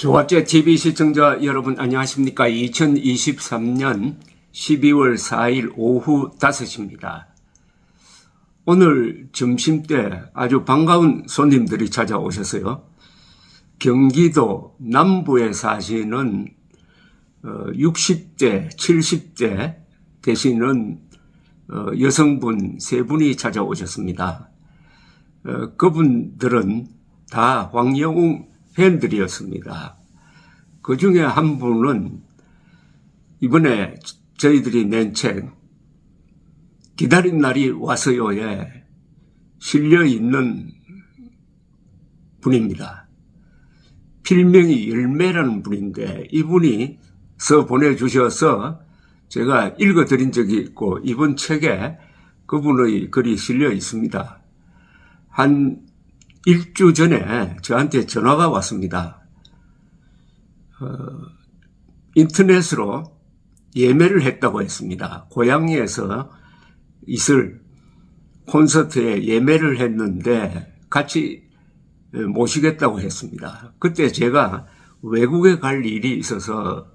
조갑제 TV 시청자 여러분 안녕하십니까. 2023년 12월 4일 오후 5시입니다. 오늘 점심때 아주 반가운 손님들이 찾아오셨어요. 경기도 남부에 사시는 60대, 70대 되시는 여성분 세 분이 찾아오셨습니다. 그분들은 다 황영웅 팬들이었습니다. 그 중에 한 분은 이번에 저희들이 낸 책 기다린 날이 왔어요에 실려 있는 분입니다. 필명이 열매라는 분인데 이분이 써 보내주셔서 제가 읽어드린 적이 있고 이번 책에 그분의 글이 실려 있습니다. 한 일주 전에 저한테 전화가 왔습니다. 인터넷으로 예매를 했다고 했습니다. 고향에서 있을 콘서트에 예매를 했는데 같이 모시겠다고 했습니다. 그때 제가 외국에 갈 일이 있어서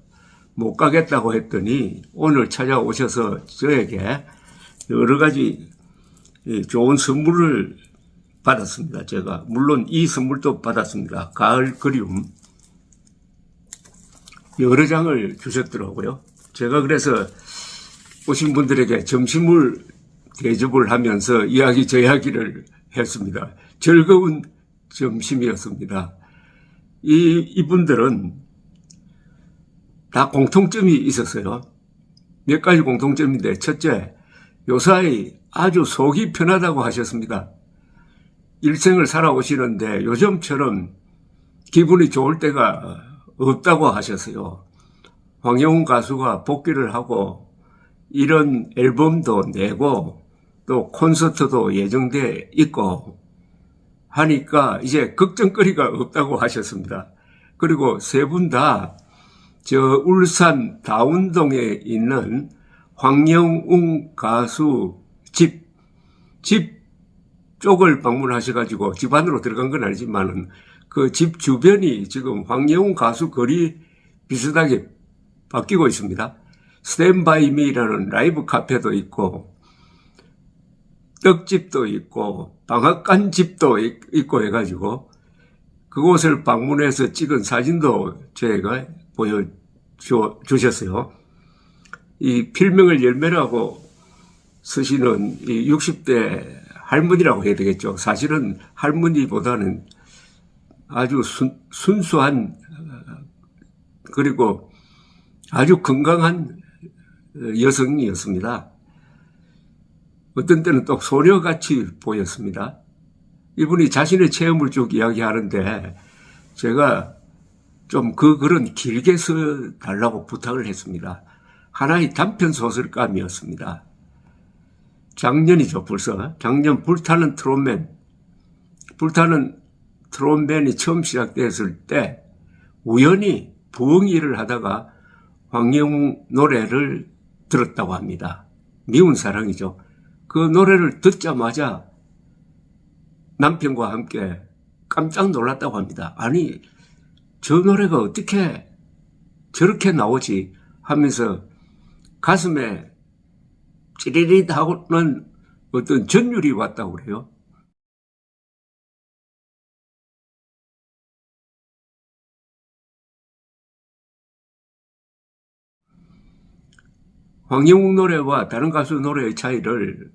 못 가겠다고 했더니 오늘 찾아오셔서 저에게 여러 가지 좋은 선물을 받았습니다. 제가 물론 이 선물도 받았습니다. 가을 그리움 여러 장을 주셨더라고요. 제가 그래서 오신 분들에게 점심을 대접을 하면서 이야기 저야기를 했습니다. 즐거운 점심이었습니다. 이분들은 다 공통점이 있었어요. 몇 가지 공통점인데 첫째, 요사이 아주 속이 편하다고 하셨습니다. 일생을 살아오시는데 요즘처럼 기분이 좋을 때가 없다고 하셨어요. 황영웅 가수가 복귀를 하고 이런 앨범도 내고 또 콘서트도 예정돼 있고 하니까 이제 걱정거리가 없다고 하셨습니다. 그리고 세 분 다 저 울산 다운동에 있는 황영웅 가수 집 쪽을 방문하셔가지고 집 안으로 들어간 건 아니지만은 그 집 주변이 지금 황영웅 가수 거리 비슷하게 바뀌고 있습니다. 스탠바이미라는 라이브 카페도 있고 떡집도 있고 방앗간 집도 있고 해가지고 그곳을 방문해서 찍은 사진도 저희가 보여주셨어요. 이 필명을 열매라고 쓰시는 이 60대 할머니라고 해야 되겠죠. 사실은 할머니보다는 아주 순수한 그리고 아주 건강한 여성이었습니다. 어떤 때는 또 소녀같이 보였습니다. 이분이 자신의 체험을 쭉 이야기하는데 제가 좀 그 글은 길게 써달라고 부탁을 했습니다. 하나의 단편 소설감이었습니다. 작년이죠, 벌써. 작년 불타는 트롯맨이 처음 시작됐을 때 우연히 부엉 일을 하다가 황영웅 노래를 들었다고 합니다. 미운 사랑이죠. 그 노래를 듣자마자 남편과 함께 깜짝 놀랐다고 합니다. 아니, 저 노래가 어떻게 저렇게 나오지 하면서 가슴에 찌릿 하고는 어떤 전율이 왔다고 그래요. 황영웅 노래와 다른 가수 노래의 차이를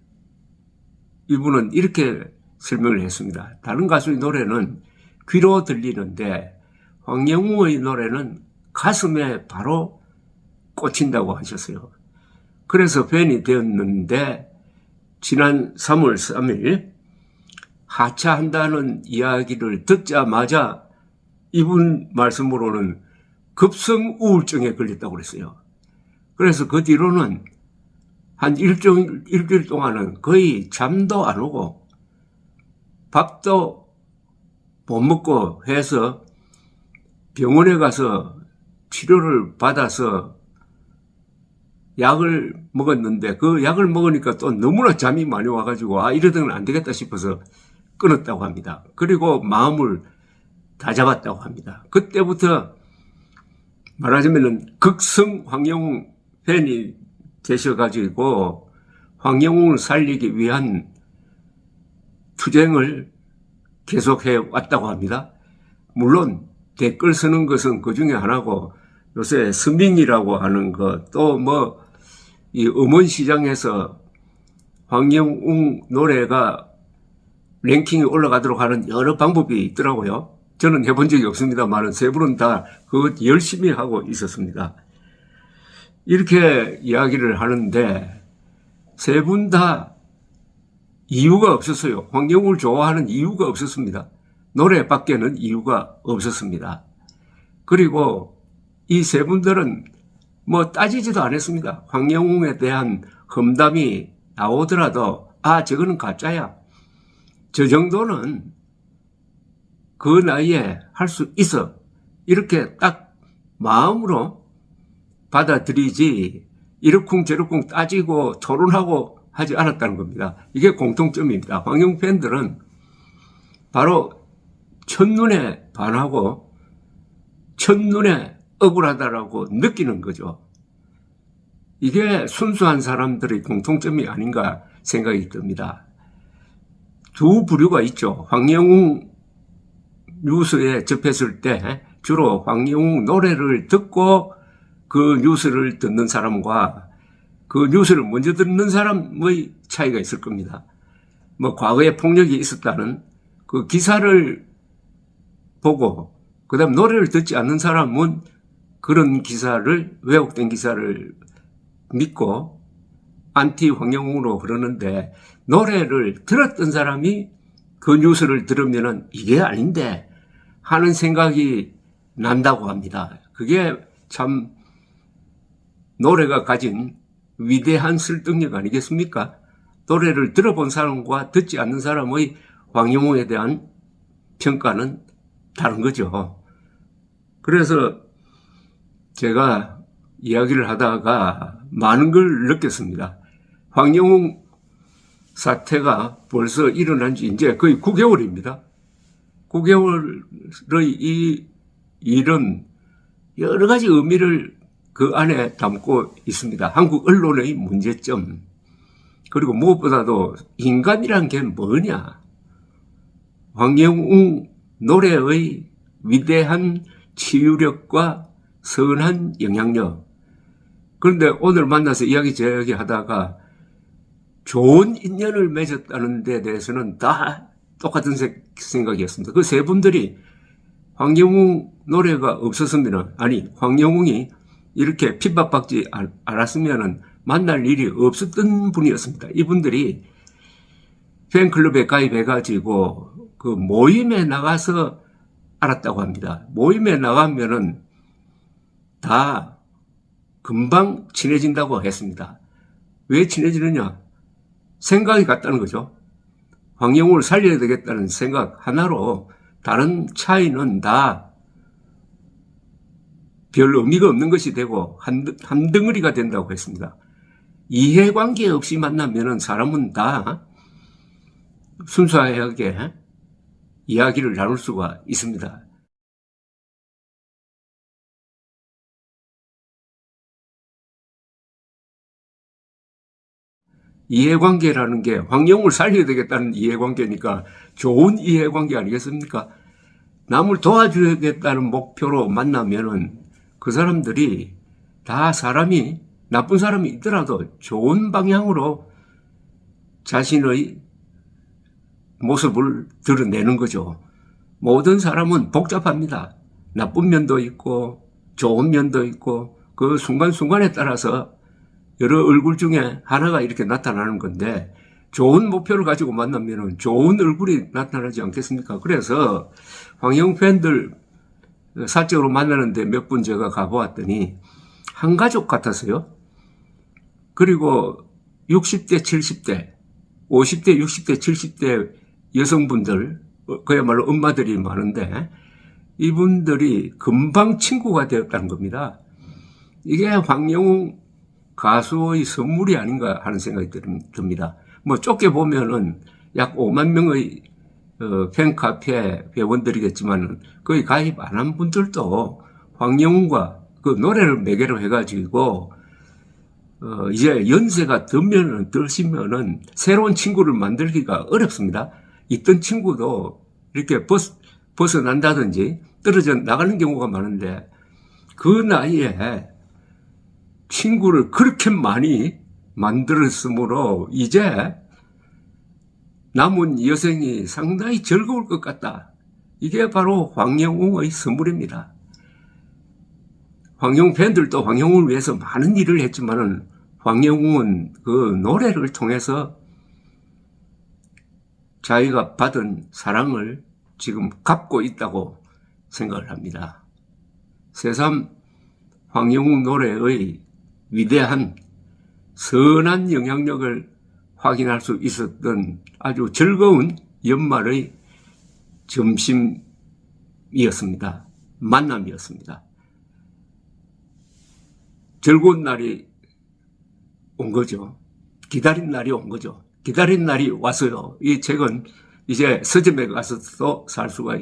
이분은 이렇게 설명을 했습니다. 다른 가수의 노래는 귀로 들리는데 황영웅의 노래는 가슴에 바로 꽂힌다고 하셨어요. 그래서 팬이 되었는데 지난 3월 3일 하차한다는 이야기를 듣자마자 이분 말씀으로는 급성 우울증에 걸렸다고 그랬어요. 그래서 그 뒤로는 한 일주일 동안은 거의 잠도 안 오고 밥도 못 먹고 해서 병원에 가서 치료를 받아서 약을 먹었는데 그 약을 먹으니까 또 너무나 잠이 많이 와가지고 이러다는 안 되겠다 싶어서 끊었다고 합니다. 그리고 마음을 다잡았다고 합니다. 그때부터 말하자면은 극성 황영웅 팬이 되셔가지고 황영웅을 살리기 위한 투쟁을 계속해 왔다고 합니다. 물론 댓글 쓰는 것은 그 중에 하나고, 요새 스밍이라고 하는 것, 또 뭐 이 음원시장에서 황영웅 노래가 랭킹이 올라가도록 하는 여러 방법이 있더라고요. 저는 해본 적이 없습니다만 세 분은 다 그것 열심히 하고 있었습니다. 이렇게 이야기를 하는데 세 분 다 이유가 없었어요. 황영웅을 좋아하는 이유가 없었습니다. 노래밖에는 이유가 없었습니다. 그리고 이 세 분들은 뭐 따지지도 않았습니다. 황영웅에 대한 험담이 나오더라도 저거는 가짜야. 저 정도는 그 나이에 할 수 있어. 이렇게 딱 마음으로 받아들이지 이러쿵저러쿵 따지고 토론하고 하지 않았다는 겁니다. 이게 공통점입니다. 황영웅 팬들은 바로 첫눈에 반하고 첫눈에 억울하다라고 느끼는 거죠. 이게 순수한 사람들의 공통점이 아닌가 생각이 듭니다. 두 부류가 있죠. 황영웅 뉴스에 접했을 때 주로 황영웅 노래를 듣고 그 뉴스를 듣는 사람과 그 뉴스를 먼저 듣는 사람의 차이가 있을 겁니다. 뭐 과거에 폭력이 있었다는 그 기사를 보고 그다음 노래를 듣지 않는 사람은 그런 기사를, 왜곡된 기사를 믿고 안티 황영웅으로 그러는데, 노래를 들었던 사람이 그 뉴스를 들으면은 이게 아닌데 하는 생각이 난다고 합니다. 그게 참 노래가 가진 위대한 설득력 아니겠습니까? 노래를 들어본 사람과 듣지 않는 사람의 황영웅에 대한 평가는 다른 거죠. 그래서 제가 이야기를 하다가 많은 걸 느꼈습니다. 황영웅 사태가 벌써 일어난 지 이제 거의 9개월입니다. 9개월의 이 일은 여러 가지 의미를 그 안에 담고 있습니다. 한국 언론의 문제점, 그리고 무엇보다도 인간이란 게 뭐냐, 황영웅 노래의 위대한 치유력과 선한 영향력. 그런데 오늘 만나서 이야기 하다가 좋은 인연을 맺었다는 데 대해서는 다 똑같은 생각이었습니다. 그 세 분들이 황영웅 노래가 없었으면, 아니 황영웅이 이렇게 핍박받지 않았으면 만날 일이 없었던 분이었습니다. 이분들이 팬클럽에 가입해가지고 그 모임에 나가서 알았다고 합니다. 모임에 나가면은 다 금방 친해진다고 했습니다. 왜 친해지느냐? 생각이 같다는 거죠. 황영웅을 살려야 되겠다는 생각 하나로 다른 차이는 다 별 의미가 없는 것이 되고 한 덩어리가 된다고 했습니다. 이해관계 없이 만나면은 사람은 다 순수하게 이야기를 나눌 수가 있습니다. 이해관계라는 게 황영웅을 살려야 되겠다는 이해관계니까 좋은 이해관계 아니겠습니까? 남을 도와주겠다는 목표로 만나면은 그 사람들이 다 사람이, 나쁜 사람이 있더라도 좋은 방향으로 자신의 모습을 드러내는 거죠. 모든 사람은 복잡합니다. 나쁜 면도 있고 좋은 면도 있고 그 순간순간에 따라서 여러 얼굴 중에 하나가 이렇게 나타나는 건데, 좋은 목표를 가지고 만나면 좋은 얼굴이 나타나지 않겠습니까? 그래서 황영웅 팬들 사적으로 만나는데 몇 분 제가 가보았더니 한 가족 같았어요. 그리고 60대, 70대, 50대, 60대, 70대 여성분들, 그야말로 엄마들이 많은데 이분들이 금방 친구가 되었다는 겁니다. 이게 황영웅 가수의 선물이 아닌가 하는 생각이 듭니다. 뭐 좁게 보면은 약 5만 명의 팬카페 회원들이겠지만 거의 가입 안 한 분들도 황영웅과 그 노래를 매개로 해가지고 이제 연세가 드시면은 새로운 친구를 만들기가 어렵습니다. 있던 친구도 이렇게 벗어난다든지 떨어져 나가는 경우가 많은데, 그 나이에 친구를 그렇게 많이 만들었으므로 이제 남은 여생이 상당히 즐거울 것 같다. 이게 바로 황영웅의 선물입니다. 황영웅 팬들도 황영웅을 위해서 많은 일을 했지만은, 황영웅은 그 노래를 통해서 자기가 받은 사랑을 지금 갚고 있다고 생각을 합니다. 새삼 황영웅 노래의 위대한 선한 영향력을 확인할 수 있었던 아주 즐거운 연말의 점심이었습니다. 만남이었습니다. 즐거운 날이 온 거죠. 기다린 날이 온 거죠. 기다린 날이 왔어요. 이 책은 이제 서점에 가서도 살 수가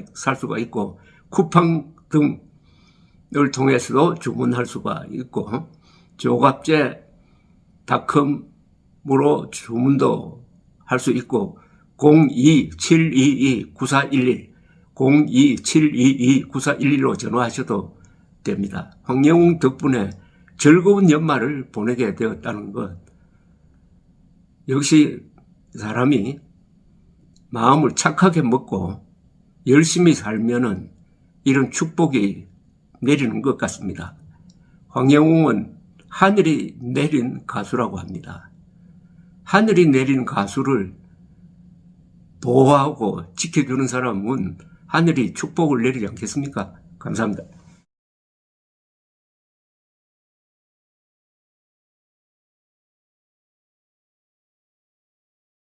있고, 쿠팡 등을 통해서도 주문할 수가 있고, 조갑제닷컴으로 주문도 할 수 있고, 02-722-9411, 02-722-9411로 전화하셔도 됩니다. 황영웅 덕분에 즐거운 연말을 보내게 되었다는 것. 역시 사람이 마음을 착하게 먹고 열심히 살면은 이런 축복이 내리는 것 같습니다. 황영웅은 하늘이 내린 가수라고 합니다. 하늘이 내린 가수를 보호하고 지켜주는 사람은 하늘이 축복을 내리지 않겠습니까? 감사합니다.